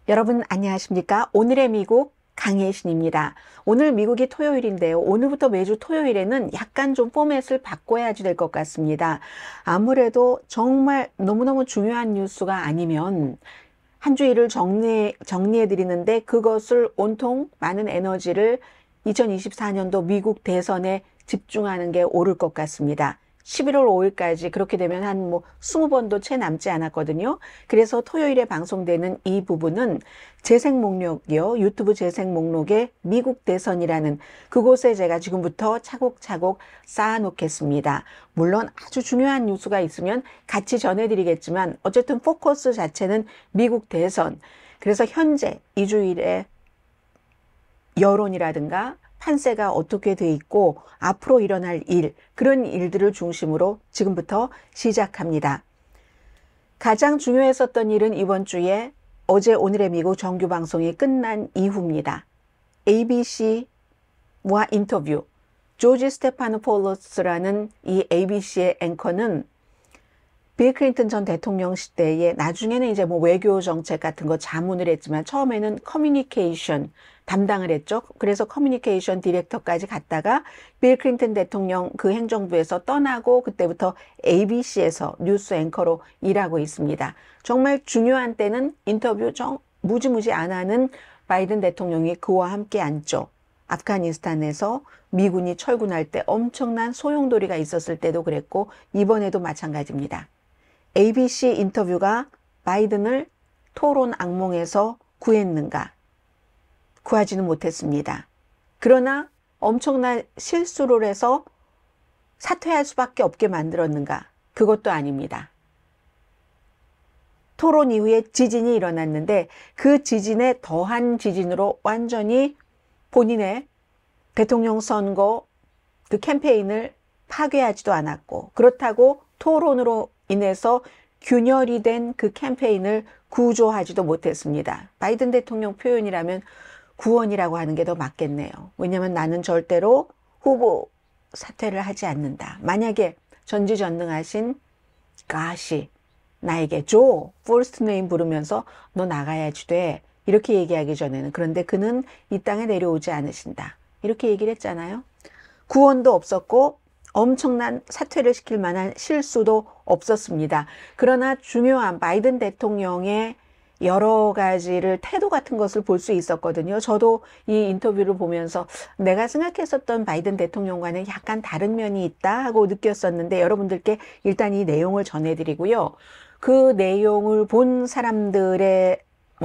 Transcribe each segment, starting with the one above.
여러분 안녕하십니까? 오늘의 미국 강혜신입니다. 오늘 미국이 토요일인데요. 오늘부터 매주 토요일에는 약간 좀 포맷을 바꿔야지 될 것 같습니다. 아무래도 정말 너무너무 중요한 뉴스가 아니면 한 주일을 정리해 드리는데 그것을 온통 많은 에너지를 2024년도 미국 대선에 집중하는 게 옳을 것 같습니다. 11월 5일까지 그렇게 되면 한 20번도 채 남지 않았거든요. 그래서 토요일에 방송되는 이 부분은 재생 목록이요. 유튜브 재생 목록에 미국 대선이라는 그곳에 제가 지금부터 차곡차곡 쌓아놓겠습니다. 물론 아주 중요한 뉴스가 있으면 같이 전해드리겠지만 어쨌든 포커스 자체는 미국 대선. 그래서 현재 이 주일에 여론이라든가 판세가 어떻게 돼 있고 앞으로 일어날 일, 그런 일들을 중심으로 지금부터 시작합니다. 가장 중요했었던 일은 이번 주에 어제 오늘의 미국 정규 방송이 끝난 이후입니다. ABC와 인터뷰. 조지 스테파노폴로스라는 이 ABC의 앵커는 빌 클린턴 전 대통령 시대에 나중에는 이제 외교 정책 같은 거 자문을 했지만 처음에는 커뮤니케이션 담당을 했죠. 그래서 커뮤니케이션 디렉터까지 갔다가 빌 클린턴 대통령 그 행정부에서 떠나고 그때부터 ABC에서 뉴스 앵커로 일하고 있습니다. 정말 중요한 때는 인터뷰 무지무지 안 하는 바이든 대통령이 그와 함께 앉죠. 아프가니스탄에서 미군이 철군할 때 엄청난 소용돌이가 있었을 때도 그랬고 이번에도 마찬가지입니다. ABC 인터뷰가 바이든을 토론 악몽에서 구했는가? 구하지는 못했습니다. 그러나 엄청난 실수를 해서 사퇴할 수밖에 없게 만들었는가? 그것도 아닙니다. 토론 이후에 지진이 일어났는데 그 지진에 더한 지진으로 완전히 본인의 대통령 선거 그 캠페인을 파괴하지도 않았고 그렇다고 토론으로 인해서 균열이 된 그 캠페인을 구조하지도 못했습니다. 바이든 대통령 표현이라면 구원이라고 하는 게 더 맞겠네요. 왜냐하면 나는 절대로 후보 사퇴를 하지 않는다. 만약에 전지전능하신 가시 나에게 줘 퍼스트 네임 부르면서 너 나가야지 돼 이렇게 얘기하기 전에는 그런데 그는 이 땅에 내려오지 않으신다. 이렇게 얘기를 했잖아요. 구원도 없었고 엄청난 사퇴를 시킬 만한 실수도 없었습니다. 그러나 중요한 바이든 대통령의 여러 가지를 태도 같은 것을 볼 수 있었거든요. 저도 이 인터뷰를 보면서 내가 생각했었던 바이든 대통령과는 약간 다른 면이 있다 하고 느꼈었는데 여러분들께 일단 이 내용을 전해드리고요. 그 내용을 본 사람들의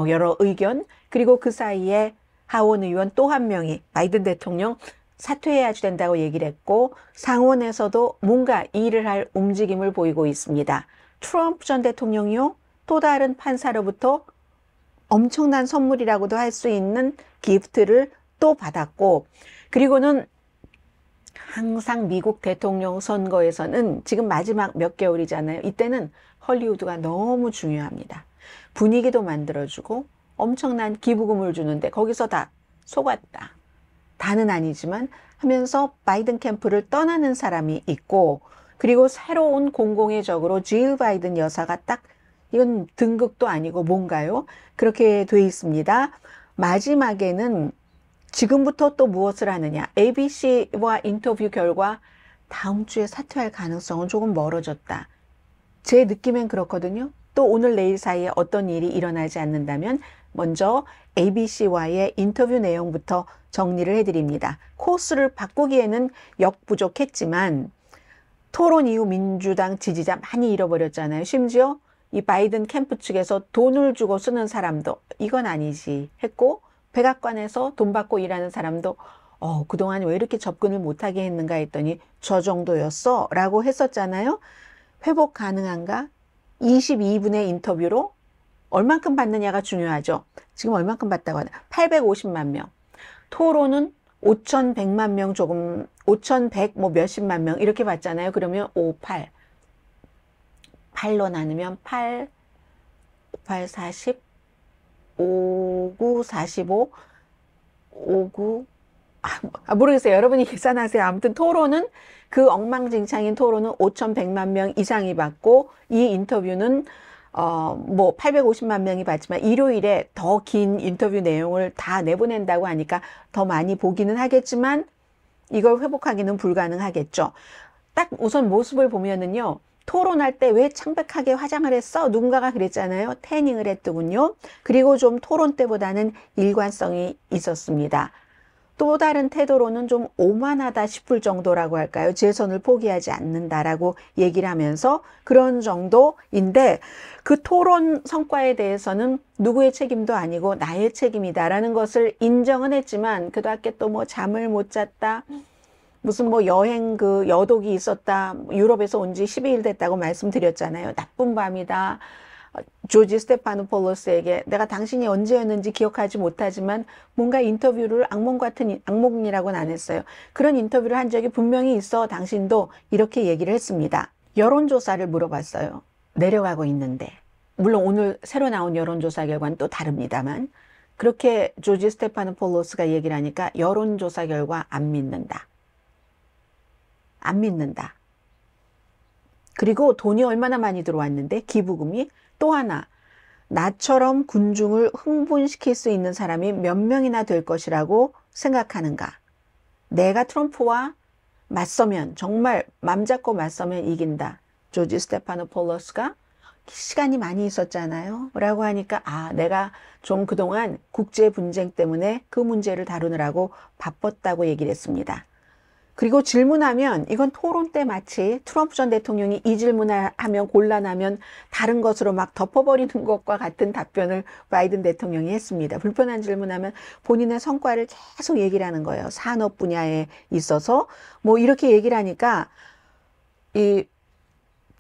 여러 의견 그리고 그 사이에 하원 의원 또 한 명이 바이든 대통령 사퇴해야 된다고 얘기를 했고 상원에서도 뭔가 일을 할 움직임을 보이고 있습니다. 트럼프 전 대통령이요. 또 다른 판사로부터 엄청난 선물이라고도 할 수 있는 기프트를 또 받았고 그리고는 항상 미국 대통령 선거에서는 지금 마지막 몇 개월이잖아요. 이때는 헐리우드가 너무 중요합니다. 분위기도 만들어주고 엄청난 기부금을 주는데 거기서 다 속았다. 다는 아니지만 하면서 바이든 캠프를 떠나는 사람이 있고 그리고 새로운 공공의 적으로 질 바이든 여사가 딱 이건 등극도 아니고 뭔가요? 그렇게 돼 있습니다. 마지막에는 지금부터 또 무엇을 하느냐. ABC와 인터뷰 결과 다음 주에 사퇴할 가능성은 조금 멀어졌다. 제 느낌엔 그렇거든요. 또 오늘 내일 사이에 어떤 일이 일어나지 않는다면 먼저 ABC와의 인터뷰 내용부터 정리를 해드립니다. 코스를 바꾸기에는 역부족했지만 토론 이후 민주당 지지자 많이 잃어버렸잖아요. 심지어 이 바이든 캠프 측에서 돈을 주고 쓰는 사람도 이건 아니지 했고 백악관에서 돈 받고 일하는 사람도 그동안 왜 이렇게 접근을 못하게 했는가 했더니 저 정도였어 라고 했었잖아요. 회복 가능한가? 22분의 인터뷰로 얼만큼 받느냐가 중요하죠. 지금 얼만큼 받다고 하나? 850만 명. 토론은 5,100만 명 조금 5,100 몇십만 명 이렇게 받잖아요. 그러면 8로 나누면 8, 40, 59, 45, 59 모르겠어요. 여러분이 계산하세요. 아무튼 토론은 그 엉망진창인 토론은 5,100만 명 이상이 받고 이 인터뷰는 뭐 850만 명이 봤지만 일요일에 더 긴 인터뷰 내용을 다 내보낸다고 하니까 더 많이 보기는 하겠지만 이걸 회복하기는 불가능하겠죠. 딱 우선 모습을 보면은요. 토론할 때 왜 창백하게 화장을 했어? 누군가가 그랬잖아요. 태닝을 했더군요. 그리고 좀 토론 때보다는 일관성이 있었습니다. 또 다른 태도로는 좀 오만하다 싶을 정도라고 할까요? 재선을 포기하지 않는다라고 얘기를 하면서 그런 정도인데 그 토론 성과에 대해서는 누구의 책임도 아니고 나의 책임이다라는 것을 인정은 했지만 그밖에 또 뭐 잠을 못 잤다. 무슨 뭐 여행 그 여독이 있었다. 유럽에서 온 지 12일 됐다고 말씀드렸잖아요. 나쁜 밤이다. 조지 스테파노폴로스에게 내가 당신이 언제였는지 기억하지 못하지만 뭔가 인터뷰를 악몽 같은 악몽이라고는 안 했어요. 그런 인터뷰를 한 적이 분명히 있어. 당신도 이렇게 얘기를 했습니다. 여론조사를 물어봤어요. 내려가고 있는데. 물론 오늘 새로 나온 여론조사 결과는 또 다릅니다만 그렇게 조지 스테파노폴로스가 얘기를 하니까 여론조사 결과 안 믿는다. 안 믿는다. 그리고 돈이 얼마나 많이 들어왔는데 기부금이 또 하나 나처럼 군중을 흥분시킬 수 있는 사람이 몇 명이나 될 것이라고 생각하는가. 내가 트럼프와 맞서면 정말 맘 잡고 맞서면 이긴다. 조지 스테파노폴로스가 시간이 많이 있었잖아요. 라고 하니까 내가 좀 그동안 국제 분쟁 때문에 그 문제를 다루느라고 바빴다고 얘기를 했습니다. 그리고 질문하면 이건 토론 때 마치 트럼프 전 대통령이 이 질문을 하면 곤란하면 다른 것으로 막 덮어버리는 것과 같은 답변을 바이든 대통령이 했습니다. 불편한 질문하면 본인의 성과를 계속 얘기를 하는 거예요. 산업 분야에 있어서 뭐 이렇게 얘기를 하니까 이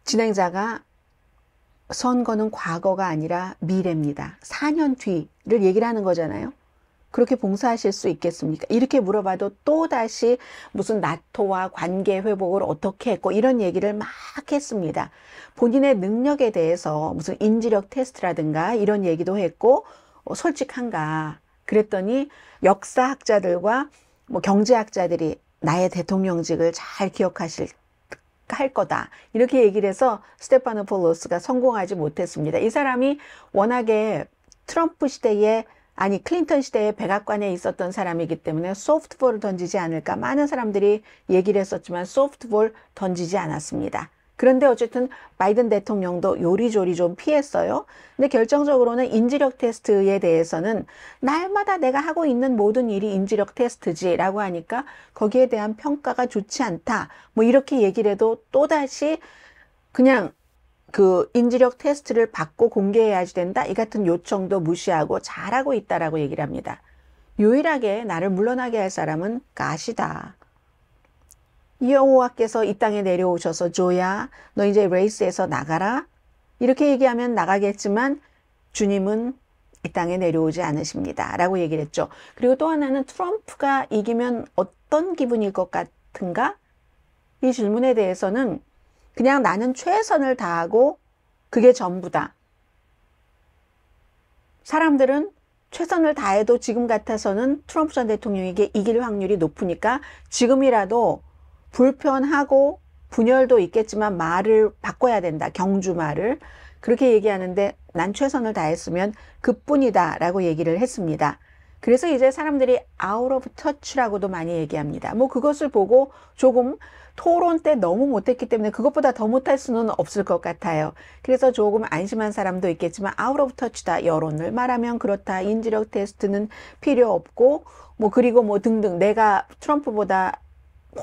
진행자가 선거는 과거가 아니라 미래입니다. 4년 뒤를 얘기를 하는 거잖아요. 그렇게 봉사하실 수 있겠습니까? 이렇게 물어봐도 또다시 무슨 나토와 관계 회복을 어떻게 했고 이런 얘기를 막 했습니다. 본인의 능력에 대해서 무슨 인지력 테스트라든가 이런 얘기도 했고 솔직한가 그랬더니 역사학자들과 뭐 경제학자들이 나의 대통령직을 잘 할 거다. 이렇게 얘기를 해서 스테파노폴로스가 성공하지 못했습니다. 이 사람이 워낙에 트럼프 시대에 클린턴 시대에 백악관에 있었던 사람이기 때문에 소프트볼을 던지지 않을까 많은 사람들이 얘기를 했었지만 소프트볼 던지지 않았습니다. 그런데 어쨌든 바이든 대통령도 요리조리 좀 피했어요. 근데 결정적으로는 인지력 테스트에 대해서는 날마다 내가 하고 있는 모든 일이 인지력 테스트지라고 하니까 거기에 대한 평가가 좋지 않다. 뭐 이렇게 얘기를 해도 또다시 그냥 그 인지력 테스트를 받고 공개해야지 된다. 이 같은 요청도 무시하고 잘하고 있다라고 얘기를 합니다. 유일하게 나를 물러나게 할 사람은 가시다. 여호와께서 이 땅에 내려오셔서 조야 너 이제 레이스에서 나가라. 이렇게 얘기하면 나가겠지만 주님은 이 땅에 내려오지 않으십니다. 라고 얘기를 했죠. 그리고 또 하나는 트럼프가 이기면 어떤 기분일 것 같은가? 이 질문에 대해서는 그냥 나는 최선을 다하고 그게 전부다. 사람들은 최선을 다해도 지금 같아서는 트럼프 전 대통령에게 이길 확률이 높으니까 지금이라도 불편하고 분열도 있겠지만 말을 바꿔야 된다. 경주 말을. 그렇게 얘기하는데 난 최선을 다했으면 그뿐이다 라고 얘기를 했습니다. 그래서 이제 사람들이 out of touch라고도 많이 얘기합니다. 뭐 그것을 보고 조금 토론 때 너무 못했기 때문에 그것보다 더 못할 수는 없을 것 같아요. 그래서 조금 안심한 사람도 있겠지만 out of touch다. 여론을 말하면 그렇다. 인지력 테스트는 필요 없고 뭐 그리고 뭐 등등 내가 트럼프보다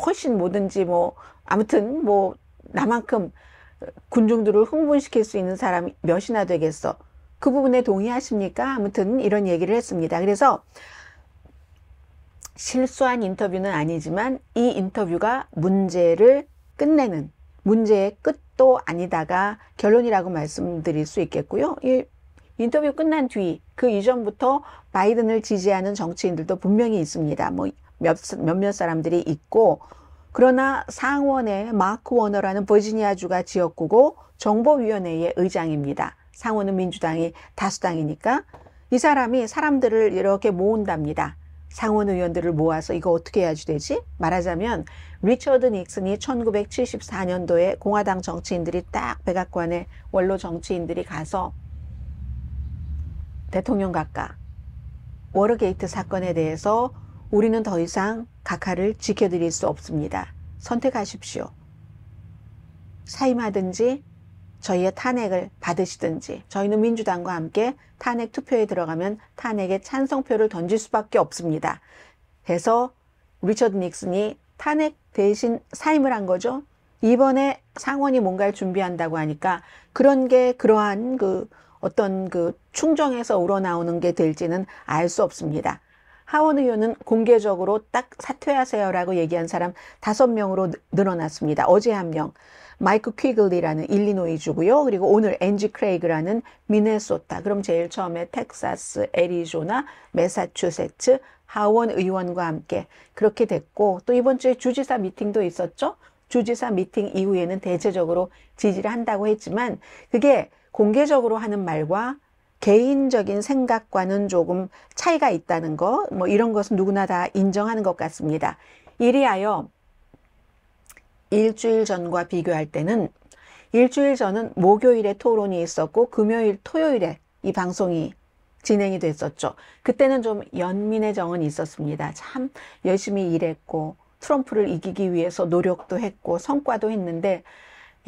훨씬 뭐든지 뭐 아무튼 뭐 나만큼 군중들을 흥분시킬 수 있는 사람이 몇이나 되겠어. 그 부분에 동의하십니까? 아무튼 이런 얘기를 했습니다. 그래서 실수한 인터뷰는 아니지만 이 인터뷰가 문제를 끝내는 문제의 끝도 아니다가 결론이라고 말씀드릴 수 있겠고요. 이 인터뷰 끝난 뒤 그 이전부터 바이든을 지지하는 정치인들도 분명히 있습니다. 뭐 몇몇 사람들이 있고 그러나 상원의 마크 워너라는 버지니아주가 지역구고 정보위원회의 의장입니다. 상원은 민주당이 다수당이니까 이 사람이 사람들을 이렇게 모은답니다. 상원 의원들을 모아서 이거 어떻게 해야지 되지? 말하자면 리처드 닉슨이 1974년도에 공화당 정치인들이 딱 백악관에 원로 정치인들이 가서 대통령 각하 워터게이트 사건에 대해서 우리는 더 이상 각하를 지켜드릴 수 없습니다. 선택하십시오. 사임하든지 저희의 탄핵을 받으시든지. 저희는 민주당과 함께 탄핵 투표에 들어가면 탄핵에 찬성표를 던질 수밖에 없습니다. 그래서 리처드 닉슨이 탄핵 대신 사임을 한 거죠. 이번에 상원이 뭔가를 준비한다고 하니까 그런 게 그러한 어떤 충정에서 우러나오는 게 될지는 알 수 없습니다. 하원 의원은 공개적으로 딱 사퇴하세요라고 얘기한 사람 5명으로 늘어났습니다. 어제 1명, 마이크 퀴글리라는 일리노이주고요. 그리고 오늘 앤지 크레이그라는 미네소타. 그럼 제일 처음에 텍사스, 애리조나, 매사추세츠 하원 의원과 함께 그렇게 됐고, 또 이번 주에 주지사 미팅도 있었죠. 주지사 미팅 이후에는 대체적으로 지지를 한다고 했지만 그게 공개적으로 하는 말과 개인적인 생각과는 조금 차이가 있다는 거, 뭐 이런 것은 누구나 다 인정하는 것 같습니다. 이리하여 일주일 전과 비교할 때는 일주일 전은 목요일에 토론이 있었고 금요일, 토요일에 이 방송이 진행이 됐었죠. 그때는 좀 연민의 정은 있었습니다. 참 열심히 일했고 트럼프를 이기기 위해서 노력도 했고 성과도 했는데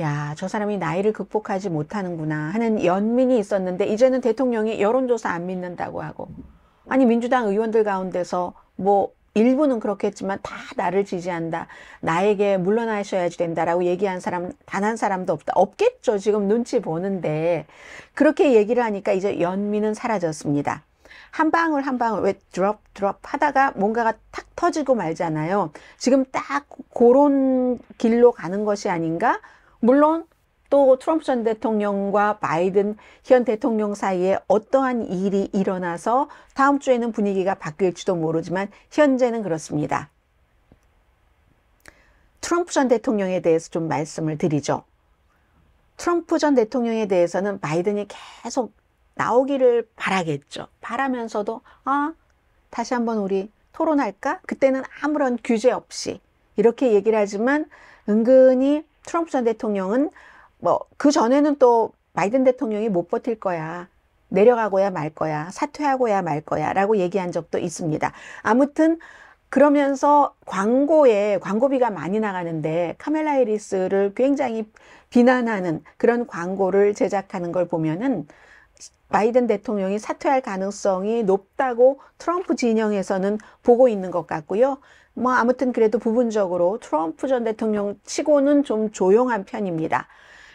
야, 저 사람이 나이를 극복하지 못하는구나 하는 연민이 있었는데 이제는 대통령이 여론조사 안 믿는다고 하고 아니 민주당 의원들 가운데서 뭐 일부는 그렇겠지만 다 나를 지지한다. 나에게 물러나셔야지 된다라고 얘기한 사람 단 한 사람도 없다. 없겠죠. 지금 눈치 보는데 그렇게 얘기를 하니까 이제 연민은 사라졌습니다. 한 방울 한 방울 왜 드롭 하다가 뭔가가 탁 터지고 말잖아요. 지금 딱 그런 길로 가는 것이 아닌가? 물론 또 트럼프 전 대통령과 바이든 현 대통령 사이에 어떠한 일이 일어나서 다음 주에는 분위기가 바뀔지도 모르지만 현재는 그렇습니다. 트럼프 전 대통령에 대해서 좀 말씀을 드리죠. 트럼프 전 대통령에 대해서는 바이든이 계속 나오기를 바라겠죠. 바라면서도 다시 한번 우리 토론할까? 그때는 아무런 규제 없이 이렇게 얘기를 하지만 은근히 트럼프 전 대통령은 그 전에는 또 바이든 대통령이 못 버틸 거야. 내려가고야 말 거야. 사퇴하고야 말 거야. 라고 얘기한 적도 있습니다. 아무튼 그러면서 광고비가 많이 나가는데 카멜라 해리스를 굉장히 비난하는 그런 광고를 제작하는 걸 보면은 바이든 대통령이 사퇴할 가능성이 높다고 트럼프 진영에서는 보고 있는 것 같고요. 뭐 아무튼 그래도 부분적으로 트럼프 전 대통령 치고는 좀 조용한 편입니다.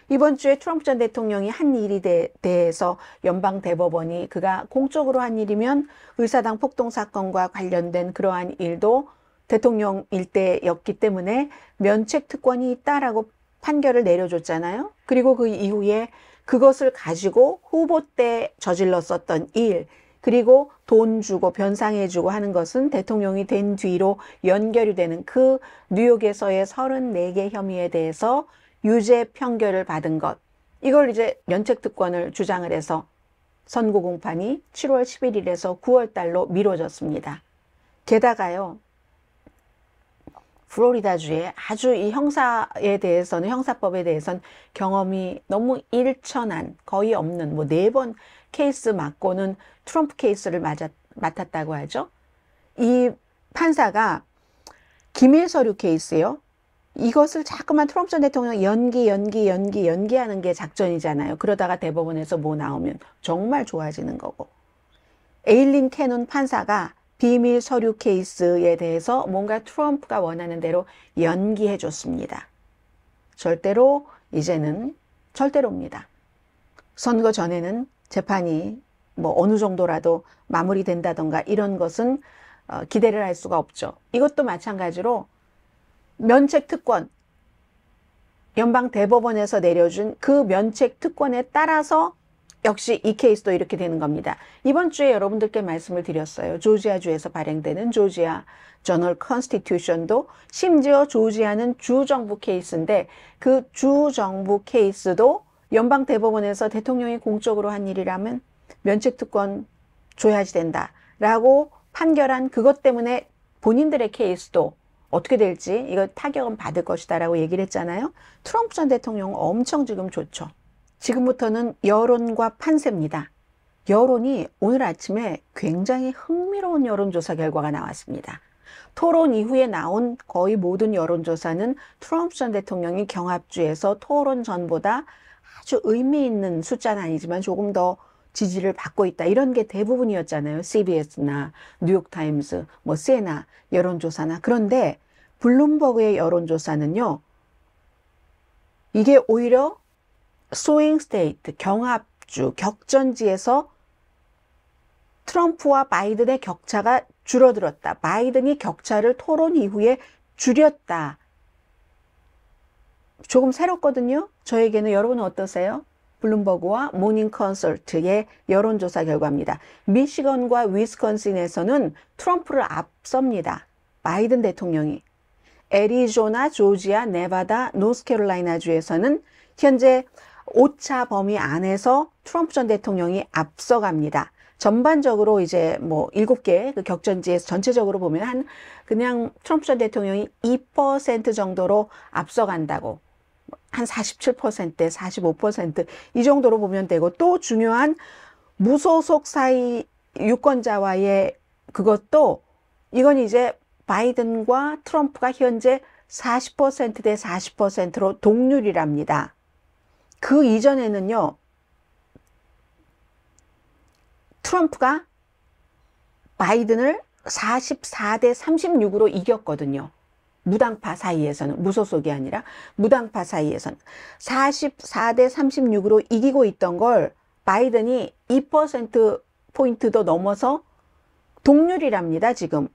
이번 주에 트럼프 전 대통령이 한 일에 대해서 연방 대법원이 그가 공적으로 한 일이면 의사당 폭동 사건과 관련된 그러한 일도 대통령 일대였기 때문에 면책 특권이 있다라고 판결을 내려줬잖아요. 그리고 그 이후에 그것을 가지고 후보 때 저질렀었던 일, 그리고 돈 주고 변상해주고 하는 것은 대통령이 된 뒤로 연결이 되는 그 뉴욕에서의 34개 혐의에 대해서 유죄 판결을 받은 것. 이걸 이제 면책특권을 주장을 해서 선고 공판이 7월 11일에서 9월 달로 미뤄졌습니다. 게다가요, 플로리다주에 아주 이 형사에 대해서는, 형사법에 대해서는 경험이 너무 일천한, 거의 없는, 뭐 4번 케이스 맡고는 트럼프 케이스를 맡았다고 하죠. 이 판사가 기밀 서류 케이스요. 이것을 자꾸만 트럼프 전 대통령 연기하는 게 작전이잖아요. 그러다가 대법원에서 뭐 나오면 정말 좋아지는 거고. 에일린 캐논 판사가 비밀 서류 케이스에 대해서 뭔가 트럼프가 원하는 대로 연기해 줬습니다. 이제는 절대로입니다. 선거 전에는 재판이 뭐 어느 정도라도 마무리된다던가 이런 것은 기대를 할 수가 없죠. 이것도 마찬가지로 면책 특권, 연방 대법원에서 내려준 그 면책 특권에 따라서 역시 이 케이스도 이렇게 되는 겁니다. 이번 주에 여러분들께 말씀을 드렸어요. 조지아주에서 발행되는 조지아 저널 컨스티튜션도 심지어 조지아는 주정부 케이스인데 그 주정부 케이스도 연방 대법원에서 대통령이 공적으로 한 일이라면 면책 특권 줘야지 된다라고 판결한 그것 때문에 본인들의 케이스도 어떻게 될지 이거 타격은 받을 것이다 라고 얘기를 했잖아요. 트럼프 전 대통령은 엄청 지금 좋죠. 지금부터는 여론과 판세입니다. 여론이 오늘 아침에 굉장히 흥미로운 여론조사 결과가 나왔습니다. 토론 이후에 나온 거의 모든 여론조사는 트럼프 전 대통령이 경합주에서 토론 전보다 아주 의미 있는 숫자는 아니지만 조금 더 지지를 받고 있다. 이런 게 대부분이었잖아요. CBS나 뉴욕타임스, 뭐 세나 여론조사나. 그런데 블룸버그의 여론조사는요. 이게 오히려 스윙 스테이트, 경합주, 격전지에서 트럼프와 바이든의 격차가 줄어들었다. 바이든이 격차를 토론 이후에 줄였다. 조금 새롭거든요. 저에게는. 여러분은 어떠세요? 블룸버그와 모닝 컨설트의 여론조사 결과입니다. 미시건과 위스콘신에서는 트럼프를 앞섭니다. 바이든 대통령이. 애리조나, 조지아, 네바다, 노스캐롤라이나 주에서는 현재 오차 범위 안에서 트럼프 전 대통령이 앞서갑니다. 전반적으로 이제 뭐 7개 그 격전지에서 전체적으로 보면 그냥 트럼프 전 대통령이 2% 정도로 앞서간다고. 한 47%, 45% 이 정도로 보면 되고, 또 중요한 무소속 사이 유권자와의 그것도 이건 이제 바이든과 트럼프가 현재 40%대 40%로 동률이랍니다. 그 이전에는요, 트럼프가 바이든을 44대 36으로 이겼거든요. 무당파 사이에서는, 무소속이 아니라 무당파 사이에서는 44대 36으로 이기고 있던 걸 바이든이 2%포인트도 넘어서 동률이랍니다, 지금.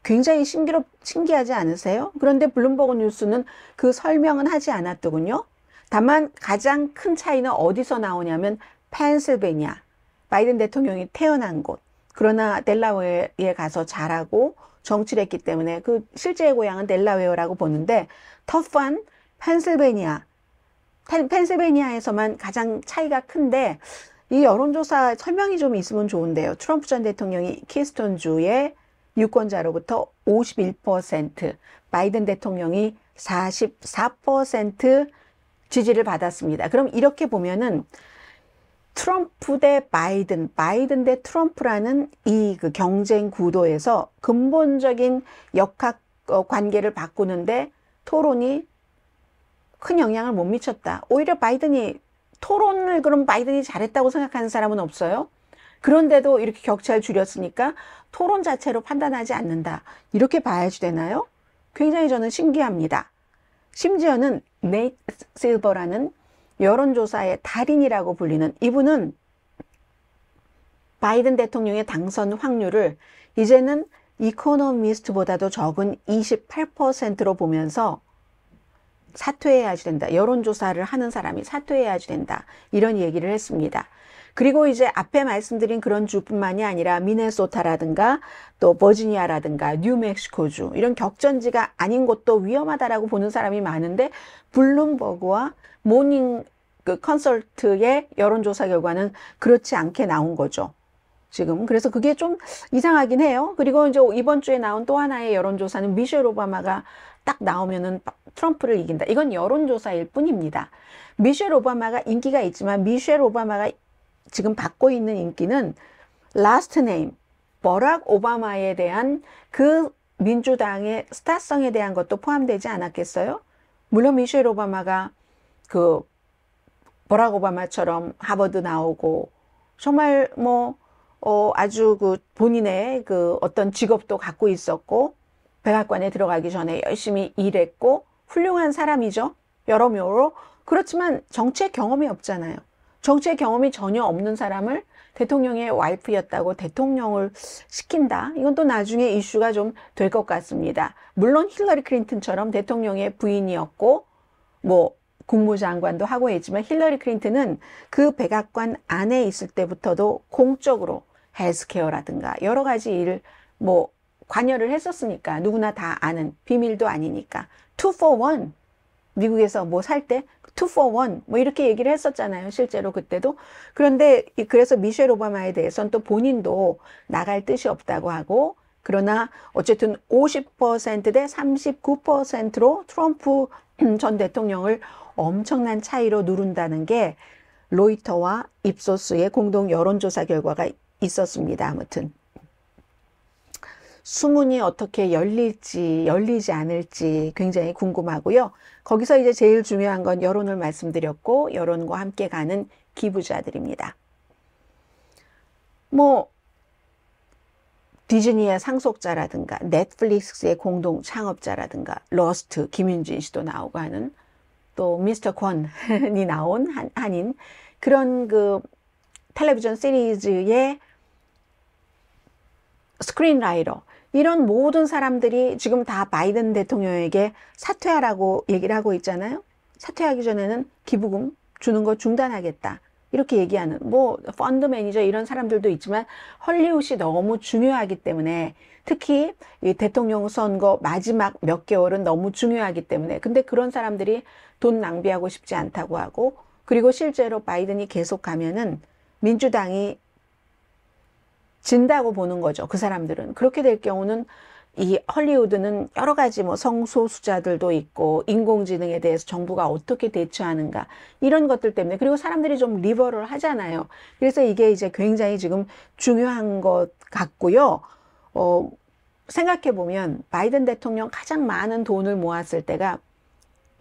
굉장히 신기하지 않으세요? 그런데 블룸버그 뉴스는 그 설명은 하지 않았더군요. 다만 가장 큰 차이는 어디서 나오냐면 펜실베니아, 바이든 대통령이 태어난 곳. 그러나 델라웨어에 가서 자라고 정치를 했기 때문에 그 실제의 고향은 델라웨어라고 보는데, 터프한 펜실베니아에서만 가장 차이가 큰데, 이 여론조사 설명이 좀 있으면 좋은데요. 트럼프 전 대통령이 키스톤주의 유권자로부터 51%, 바이든 대통령이 44% 지지를 받았습니다. 그럼 이렇게 보면은 트럼프 대 바이든, 바이든 대 트럼프라는 이 그 경쟁 구도에서 근본적인 역학 관계를 바꾸는데 토론이 큰 영향을 못 미쳤다. 오히려 바이든이 토론을 그럼 바이든이 잘했다고 생각하는 사람은 없어요. 그런데도 이렇게 격차를 줄였으니까 토론 자체로 판단하지 않는다. 이렇게 봐야지 되나요? 굉장히 저는 신기합니다. 심지어는 네이트 실버라는 여론조사의 달인이라고 불리는 이분은 바이든 대통령의 당선 확률을 이제는 이코노미스트보다도 적은 28%로 보면서 사퇴해야지 된다. 여론조사를 하는 사람이 사퇴해야지 된다. 이런 얘기를 했습니다. 그리고 이제 앞에 말씀드린 그런 주뿐만이 아니라 미네소타라든가 또 버지니아라든가 뉴멕시코주 이런 격전지가 아닌 곳도 위험하다라고 보는 사람이 많은데, 블룸버그와 모닝 컨설트의 여론조사 결과는 그렇지 않게 나온 거죠. 지금. 그래서 그게 좀 이상하긴 해요. 그리고 이제 이번 주에 나온 또 하나의 여론조사는 미셸 오바마가 딱 나오면은 트럼프를 이긴다. 이건 여론조사일 뿐입니다. 미셸 오바마가 인기가 있지만 미셸 오바마가 지금 받고 있는 인기는 last name, 버락 오바마에 대한 그 민주당의 스타성에 대한 것도 포함되지 않았겠어요? 물론 미셸 오바마가 그 버락 오바마처럼 하버드 나오고 정말 뭐 아주 그 본인의 그 어떤 직업도 갖고 있었고 백악관에 들어가기 전에 열심히 일했고 훌륭한 사람이죠. 여러모로. 그렇지만 정치의 경험이 없잖아요. 정치의 경험이 전혀 없는 사람을 대통령의 와이프였다고 대통령을 시킨다. 이건 또 나중에 이슈가 좀 될 것 같습니다. 물론 힐러리 클린턴처럼 대통령의 부인이었고 뭐 국무장관도 하고 했지만, 힐러리 클린턴은 그 백악관 안에 있을 때부터도 공적으로 헬스케어라든가 여러 가지 일을 뭐 관여를 했었으니까 누구나 다 아는 비밀도 아니니까. 2 for 1 미국에서 뭐 살 때 2 for 1 뭐 이렇게 얘기를 했었잖아요. 실제로 그때도. 그런데 그래서 미셸 오바마에 대해서는 또 본인도 나갈 뜻이 없다고 하고 그러나 어쨌든 50%대 39%로 트럼프 전 대통령을 엄청난 차이로 누른다는 게 로이터와 입소스의 공동 여론조사 결과가 있었습니다. 아무튼 수문이 어떻게 열리지 않을지 굉장히 궁금하고요. 거기서 이제 제일 중요한 건 여론을 말씀드렸고, 여론과 함께 가는 기부자들입니다. 뭐 디즈니의 상속자라든가 넷플릭스의 공동 창업자라든가 러스트 김윤진 씨도 나오고 하는, 또 미스터 권이 나온 한인 그런 그 텔레비전 시리즈의 스크린라이터, 이런 모든 사람들이 지금 다 바이든 대통령에게 사퇴하라고 얘기를 하고 있잖아요. 사퇴하기 전에는 기부금 주는 거 중단하겠다, 이렇게 얘기하는, 뭐 펀드 매니저 이런 사람들도 있지만 헐리우드이 너무 중요하기 때문에, 특히 이 대통령 선거 마지막 몇 개월은 너무 중요하기 때문에, 근데 그런 사람들이 돈 낭비하고 싶지 않다고 하고, 그리고 실제로 바이든이 계속 가면은 민주당이 진다고 보는 거죠. 그 사람들은. 그렇게 될 경우는 이 헐리우드는 여러 가지 뭐 성소수자들도 있고, 인공지능에 대해서 정부가 어떻게 대처하는가, 이런 것들 때문에, 그리고 사람들이 좀 리버럴 하잖아요. 그래서 이게 이제 굉장히 지금 중요한 것 같고요. 생각해 보면 바이든 대통령 가장 많은 돈을 모았을 때가,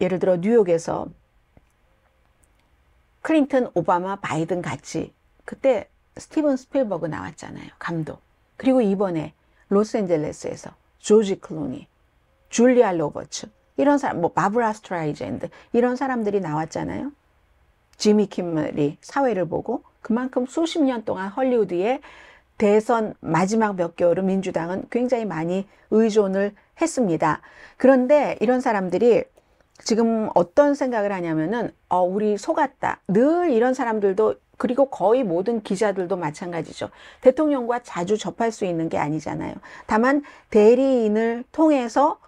예를 들어 뉴욕에서 클린턴, 오바마, 바이든 같이, 그때 스티븐 스필버그 나왔잖아요. 감독. 그리고 이번에 로스앤젤레스에서 조지 클루니, 줄리아 로버츠, 이런 사람, 뭐 바브라 스트라이젠드, 이런 사람들이 나왔잖아요. 지미 킴멜이 사회를 보고, 그만큼 수십 년 동안 헐리우드의 대선 마지막 몇 개월은 민주당은 굉장히 많이 의존을 했습니다. 그런데 이런 사람들이 지금 어떤 생각을 하냐면은, 우리 속았다. 늘 이런 사람들도, 그리고 거의 모든 기자들도 마찬가지죠. 대통령과 자주 접할 수 있는 게 아니잖아요. 다만 대리인을 통해서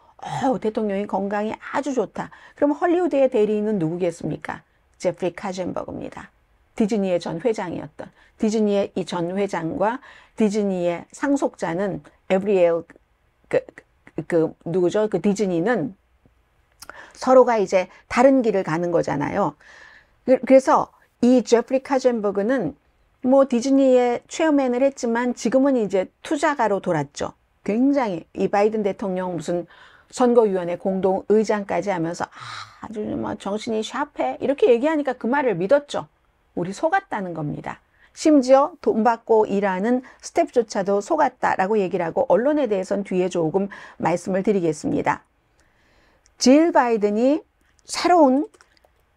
대통령이 건강이 아주 좋다. 그럼 헐리우드의 대리인은 누구겠습니까? 제프리 카젠버그입니다. 디즈니의 전 회장이었던. 디즈니의 이 전 회장과 디즈니의 상속자는 에브리엘, 누구죠? 그 디즈니는 서로가 이제 다른 길을 가는 거잖아요. 그래서 이 제프리 카젠버그는 뭐 디즈니의 체어맨을 했지만 지금은 이제 투자가로 돌았죠. 굉장히 이 바이든 대통령 무슨 선거위원회 공동 의장까지 하면서 아주 뭐 정신이 샤프해, 이렇게 얘기하니까 그 말을 믿었죠. 우리 속았다는 겁니다. 심지어 돈 받고 일하는 스태프조차도 속았다라고 얘기를 하고, 언론에 대해서는 뒤에 조금 말씀을 드리겠습니다. 질 바이든이 새로운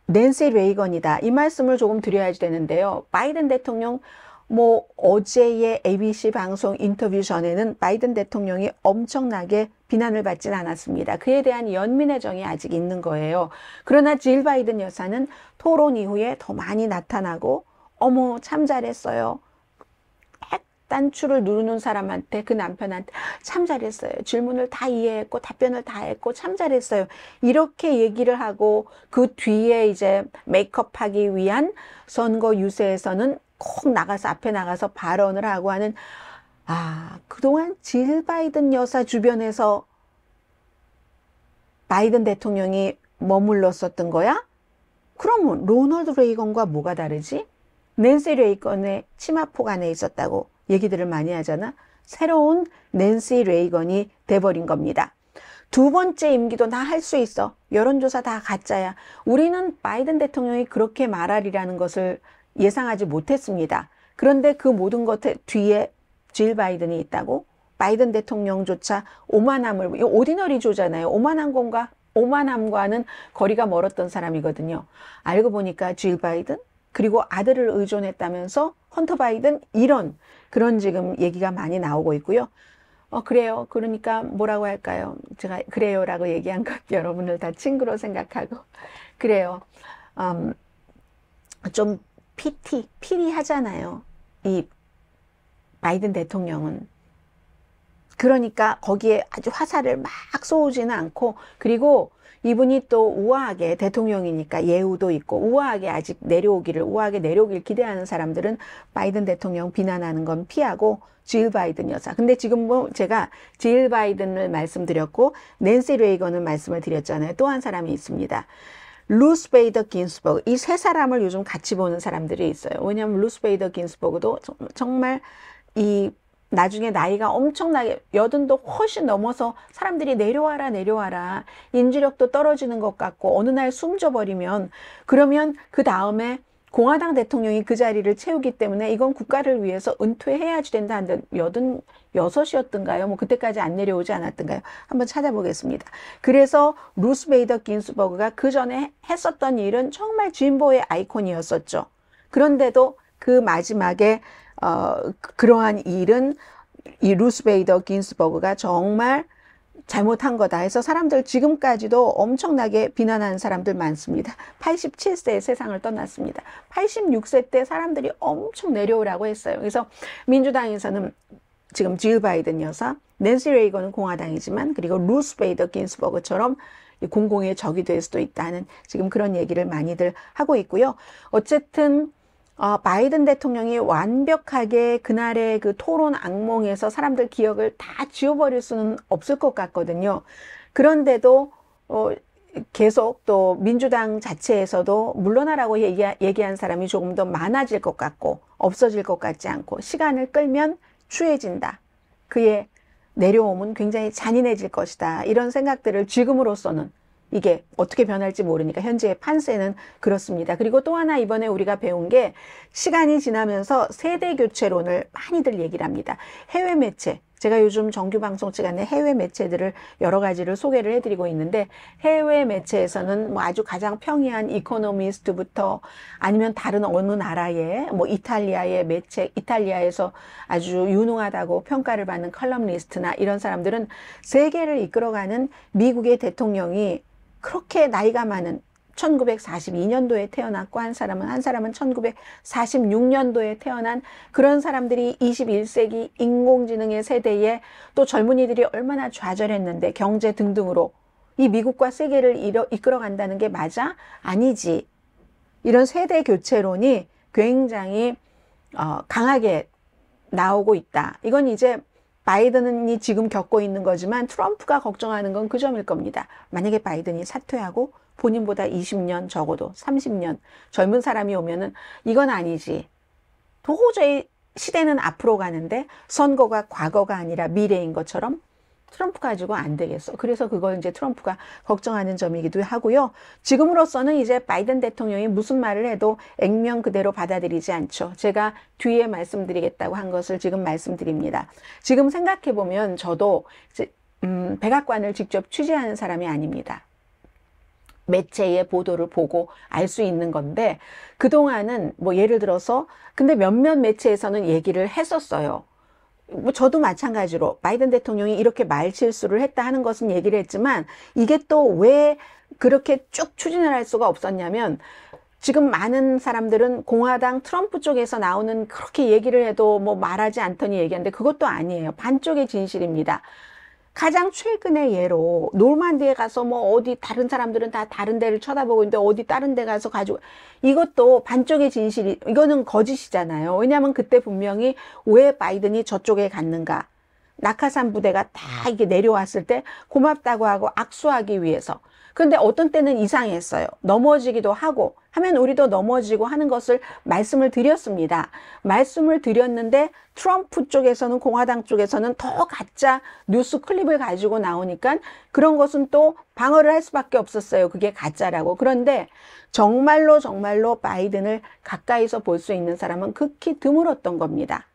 낸시 레이건이다, 이 말씀을 조금 드려야 되는데요. 바이든 대통령 뭐 어제의 ABC 방송 인터뷰 전에는 바이든 대통령이 엄청나게 비난을 받진 않았습니다. 그에 대한 연민의 정이 아직 있는 거예요. 그러나 질 바이든 여사는 토론 이후에 더 많이 나타나고, 어머 참 잘했어요. 단추를 누르는 사람한테, 그 남편한테 참 잘했어요. 질문을 다 이해했고 답변을 다 했고 참 잘했어요. 이렇게 얘기를 하고, 그 뒤에 이제 메이크업하기 위한 선거 유세에서는 꼭 나가서, 앞에 나가서 발언을 하고 하는, 그동안 질 바이든 여사 주변에서 바이든 대통령이 머물렀었던 거야? 그러면 로널드 레이건과 뭐가 다르지? 낸시 레이건의 치마폭 안에 있었다고 얘기들을 많이 하잖아. 새로운 낸시 레이건이 돼버린 겁니다. 두 번째 임기도 나 할 수 있어. 여론조사 다 가짜야. 우리는 바이든 대통령이 그렇게 말하리라는 것을 예상하지 못했습니다. 그런데 그 모든 것 뒤에 질 바이든이 있다고? 바이든 대통령조차 오만함을, 오디너리조잖아요. 오만함과는 거리가 멀었던 사람이거든요. 알고 보니까 질 바이든, 그리고 아들을 의존했다면서 헌터 바이든, 이런 그런 지금 얘기가 많이 나오고 있고요. 그래요. 그러니까 뭐라고 할까요? 제가 그래요라고 얘기한 것 여러분을 다 친구로 생각하고, 그래요. 좀 피리 하잖아요. 이 바이든 대통령은. 그러니까 거기에 아주 화살을 막 쏘지는 않고, 그리고 이분이 또 우아하게, 대통령이니까 예우도 있고 우아하게 아직 우아하게 내려오길 기대하는 사람들은 바이든 대통령 비난하는 건 피하고 질 바이든 여사. 근데 지금 뭐 제가 질 바이든을 말씀드렸고 낸시 레이건을 말씀을 드렸잖아요. 또 한 사람이 있습니다. 루스 베이더 긴스버그. 이 세 사람을 요즘 같이 보는 사람들이 있어요. 왜냐하면 루스 베이더 긴스버그도 정말 나중에 나이가 엄청나게 80도 훨씬 넘어서 사람들이 내려와라 인지력도 떨어지는 것 같고 어느 날 숨져버리면, 그러면 그 다음에 공화당 대통령이 그 자리를 채우기 때문에 이건 국가를 위해서 은퇴해야지 된다 하는데 86이었던가요? 뭐 그때까지 안 내려오지 않았던가요? 한번 찾아보겠습니다. 그래서 루스 베이더 긴스버그가 그 전에 했었던 일은 정말 진보의 아이콘이었었죠. 그런데도 그 마지막에 그러한 일은 이 루스 베이더 긴스버그가 정말 잘못한 거다 해서 사람들 지금까지도 엄청나게 비난하는 사람들 많습니다. 87세에 세상을 떠났습니다. 86세 때 사람들이 엄청 내려오라고 했어요. 그래서 민주당에서는 지금 질 바이든 여사, 낸시 레이건은 공화당이지만, 그리고 루스 베이더 긴스버그처럼 공공의 적이 될 수도 있다는 지금 그런 얘기를 많이들 하고 있고요. 어쨌든 바이든 대통령이 완벽하게 그날의 그 토론 악몽에서 사람들 기억을 다 지워버릴 수는 없을 것 같거든요. 그런데도 계속 또 민주당 자체에서도 물러나라고 얘기한 사람이 조금 더 많아질 것 같고 없어질 것 같지 않고, 시간을 끌면 추해진다. 그의 내려옴은 굉장히 잔인해질 것이다. 이런 생각들을 지금으로서는, 이게 어떻게 변할지 모르니까 현재의 판세는 그렇습니다. 그리고 또 하나 이번에 우리가 배운 게, 시간이 지나면서 세대 교체론을 많이들 얘기를 합니다. 해외 매체, 제가 요즘 정규 방송 시간에 해외 매체들을 여러 가지를 소개를 해드리고 있는데, 해외 매체에서는 뭐 아주 가장 평이한 이코노미스트부터 아니면 다른 어느 나라의 뭐 이탈리아의 매체, 이탈리아에서 아주 유능하다고 평가를 받는 컬럼니스트나 이런 사람들은 세계를 이끌어가는 미국의 대통령이 그렇게 나이가 많은 1942년도에 태어났고 한 사람은 1946년도에 태어난 그런 사람들이 21세기 인공지능의 세대에 또 젊은이들이 얼마나 좌절했는데 경제 등등으로 이 미국과 세계를 이끌어간다는 게 맞아? 아니지. 이런 세대 교체론이 굉장히 강하게 나오고 있다. 이건 이제 바이든이 지금 겪고 있는 거지만 트럼프가 걱정하는 건 그 점일 겁니다. 만약에 바이든이 사퇴하고 본인보다 20년 적어도 30년 젊은 사람이 오면은 이건 아니지. 도저히 시대는 앞으로 가는데 선거가 과거가 아니라 미래인 것처럼 트럼프 가지고 안 되겠어. 그래서 그걸 이제 트럼프가 걱정하는 점이기도 하고요. 지금으로서는 이제 바이든 대통령이 무슨 말을 해도 액면 그대로 받아들이지 않죠. 제가 뒤에 말씀드리겠다고 한 것을 지금 말씀드립니다. 지금 생각해 보면 저도 백악관을 직접 취재하는 사람이 아닙니다. 매체의 보도를 보고 알 수 있는 건데, 그동안은 뭐 예를 들어서 근데 몇몇 매체에서는 얘기를 했었어요. 뭐 저도 마찬가지로 바이든 대통령이 이렇게 말실수를 했다 하는 것은 얘기를 했지만, 이게 또 왜 그렇게 쭉 추진을 할 수가 없었냐면, 지금 많은 사람들은 공화당 트럼프 쪽에서 나오는 그렇게 얘기를 해도 뭐 말하지 않더니 얘기하는데 그것도 아니에요. 반쪽의 진실입니다. 가장 최근의 예로 노르만디에 가서 뭐 어디 다른 사람들은 다 다른 데를 쳐다보고 있는데 어디 다른 데 가서 가지고, 이것도 반쪽의 진실이, 이거는 거짓이잖아요. 왜냐하면 그때 분명히 왜 바이든이 저쪽에 갔는가, 낙하산 부대가 다 이게 내려왔을 때 고맙다고 하고 악수하기 위해서. 그런데 어떤 때는 이상했어요. 넘어지기도 하고 하면 우리도 넘어지고 하는 것을 말씀을 드렸습니다. 말씀을 드렸는데 트럼프 쪽에서는, 공화당 쪽에서는 더 가짜 뉴스 클립을 가지고 나오니까 그런 것은 또 방어를 할 수밖에 없었어요. 그게 가짜라고. 그런데 정말로 바이든을 가까이서 볼 수 있는 사람은 극히 드물었던 겁니다.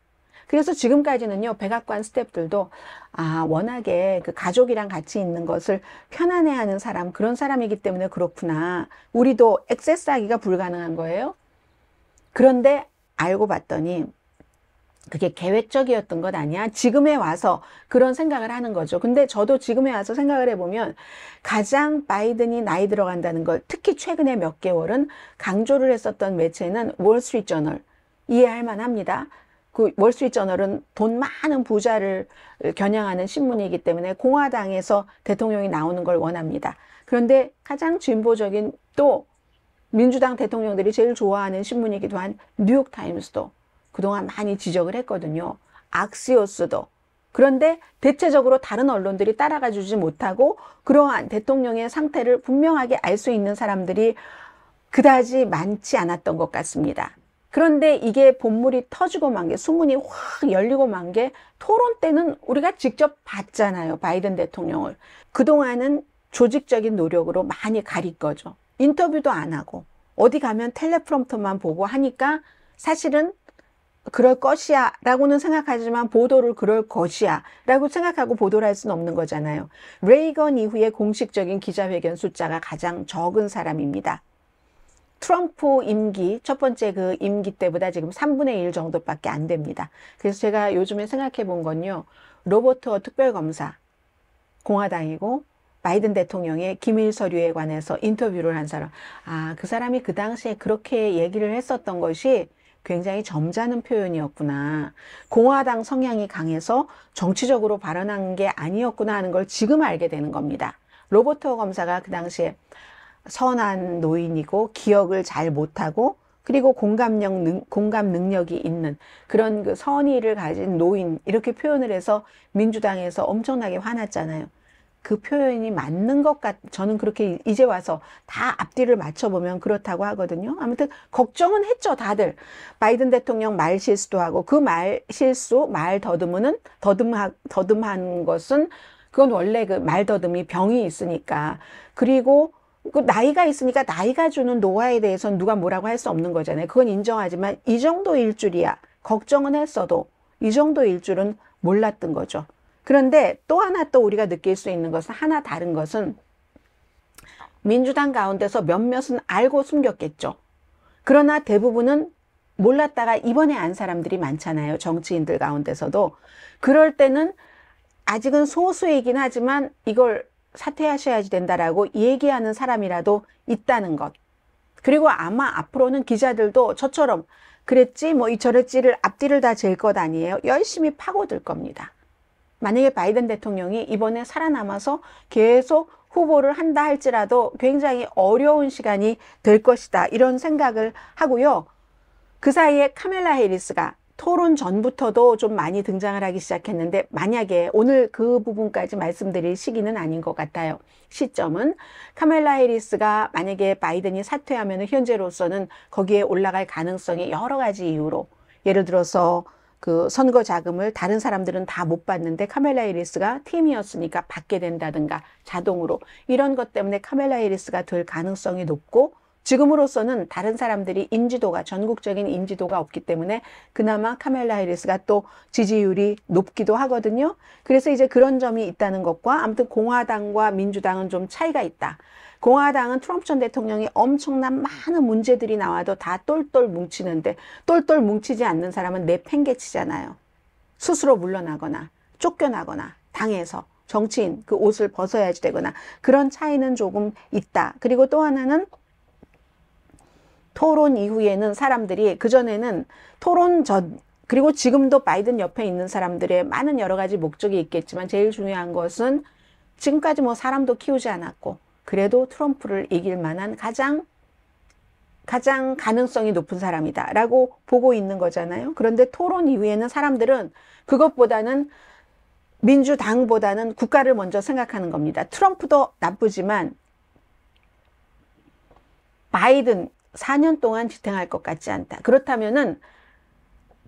그래서 지금까지는요, 백악관 스태프들도 워낙에 그 가족이랑 같이 있는 것을 편안해하는 사람, 그런 사람이기 때문에 그렇구나. 우리도 액세스하기가 불가능한 거예요. 그런데 알고 봤더니 그게 계획적이었던 것 아니야? 지금에 와서 그런 생각을 하는 거죠. 근데 저도 지금에 와서 생각을 해보면 가장 바이든이 나이 들어간다는 걸, 특히 최근에 몇 개월은 강조를 했었던 매체는 월스트리트저널, 이해할 만합니다. 그 월스트리트저널은 돈 많은 부자를 겨냥하는 신문이기 때문에 공화당에서 대통령이 나오는 걸 원합니다. 그런데 가장 진보적인 또 민주당 대통령들이 제일 좋아하는 신문이기도 한 뉴욕타임스도 그동안 많이 지적을 했거든요. 악시오스도. 그런데 대체적으로 다른 언론들이 따라가 주지 못하고 그러한 대통령의 상태를 분명하게 알 수 있는 사람들이 그다지 많지 않았던 것 같습니다. 그런데 이게 본물이 터지고 만 게, 수문이 확 열리고 만 게 토론 때는 우리가 직접 봤잖아요. 바이든 대통령을. 그동안은 조직적인 노력으로 많이 가릴 거죠. 인터뷰도 안 하고 어디 가면 텔레프롬프터만 보고 하니까 사실은 그럴 것이야 라고는 생각하지만 보도를 그럴 것이야 라고 생각하고 보도를 할 수는 없는 거잖아요. 레이건 이후에 공식적인 기자회견 숫자가 가장 적은 사람입니다. 트럼프 임기, 첫 번째 그 임기 때보다 지금 3분의 1 정도밖에 안 됩니다. 그래서 제가 요즘에 생각해 본 건요. 로버트 허 특별검사, 공화당이고 바이든 대통령의 기밀 서류에 관해서 인터뷰를 한 사람. 아, 그 사람이 그 당시에 그렇게 얘기를 했었던 것이 굉장히 점잖은 표현이었구나. 공화당 성향이 강해서 정치적으로 발언한 게 아니었구나 하는 걸 지금 알게 되는 겁니다. 로버트 허 검사가 그 당시에 선한 노인이고 기억을 잘 못하고 그리고 공감 능력이 있는 그런 그 선의를 가진 노인 이렇게 표현을 해서 민주당에서 엄청나게 화났잖아요. 그 표현이 맞는 것 저는 그렇게 이제 와서 다 앞뒤를 맞춰보면 그렇다고 하거든요. 아무튼 걱정은 했죠, 다들. 바이든 대통령 말 실수도 하고 그 말 실수, 말 더듬한 것은 그건 원래 그 말 더듬이 병이 있으니까. 그리고 그 나이가 있으니까 나이가 주는 노화에 대해서는 누가 뭐라고 할 수 없는 거잖아요. 그건 인정하지만 이 정도일 줄이야. 걱정은 했어도 이 정도일 줄은 몰랐던 거죠. 그런데 또 하나 또 우리가 느낄 수 있는 것은 하나 다른 것은 민주당 가운데서 몇몇은 알고 숨겼겠죠. 그러나 대부분은 몰랐다가 이번에 안 사람들이 많잖아요. 정치인들 가운데서도. 그럴 때는 아직은 소수이긴 하지만 이걸 사퇴하셔야지 된다라고 얘기하는 사람이라도 있다는 것. 그리고 아마 앞으로는 기자들도 저처럼 그랬지 뭐 저랬지를 앞뒤를 다 잴 것 아니에요. 열심히 파고들 겁니다. 만약에 바이든 대통령이 이번에 살아남아서 계속 후보를 한다 할지라도 굉장히 어려운 시간이 될 것이다. 이런 생각을 하고요. 그 사이에 카멜라 해리스가 토론 전부터도 좀 많이 등장을 하기 시작했는데 만약에 오늘 그 부분까지 말씀드릴 시기는 아닌 것 같아요. 시점은 카멜라 해리스가 만약에 바이든이 사퇴하면 현재로서는 거기에 올라갈 가능성이 여러 가지 이유로 예를 들어서 그 선거 자금을 다른 사람들은 다 못 받는데 카멜라 해리스가 팀이었으니까 받게 된다든가 자동으로 이런 것 때문에 카멜라 해리스가 될 가능성이 높고 지금으로서는 다른 사람들이 전국적인 인지도가 없기 때문에 그나마 카멜라 해리스가 또 지지율이 높기도 하거든요. 그래서 이제 그런 점이 있다는 것과 아무튼 공화당과 민주당은 좀 차이가 있다. 공화당은 트럼프 전 대통령이 엄청난 많은 문제들이 나와도 다 똘똘 뭉치는데 똘똘 뭉치지 않는 사람은 내팽개치잖아요. 스스로 물러나거나 쫓겨나거나 당해서 정치인 그 옷을 벗어야지 되거나 그런 차이는 조금 있다. 그리고 또 하나는 토론 이후에는 사람들이 그전에는 토론 전 그리고 지금도 바이든 옆에 있는 사람들의 많은 여러 가지 목적이 있겠지만 제일 중요한 것은 지금까지 뭐 사람도 키우지 않았고 그래도 트럼프를 이길 만한 가장 가능성이 높은 사람이다 라고 보고 있는 거잖아요. 그런데 토론 이후에는 사람들은 그것보다는 민주당보다는 국가를 먼저 생각하는 겁니다. 트럼프도 나쁘지만 바이든 4년 동안 지탱할 것 같지 않다. 그렇다면은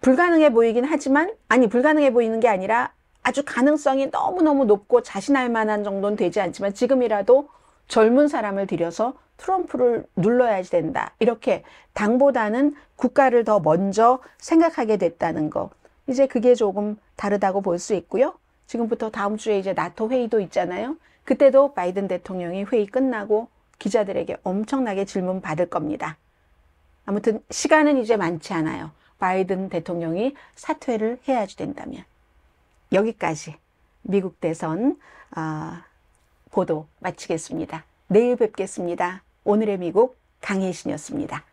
불가능해 보이긴 하지만 불가능해 보이는 게 아니라 아주 가능성이 너무너무 높고 자신할 만한 정도는 되지 않지만 지금이라도 젊은 사람을 들여서 트럼프를 눌러야지 된다. 이렇게 당보다는 국가를 더 먼저 생각하게 됐다는 거. 이제 그게 조금 다르다고 볼 수 있고요. 지금부터 다음 주에 이제 나토 회의도 있잖아요. 그때도 바이든 대통령이 회의 끝나고 기자들에게 엄청나게 질문 받을 겁니다. 아무튼 시간은 이제 많지 않아요. 바이든 대통령이 사퇴를 해야지 된다면. 여기까지 미국 대선 보도 마치겠습니다. 내일 뵙겠습니다. 오늘의 미국 강혜신이었습니다.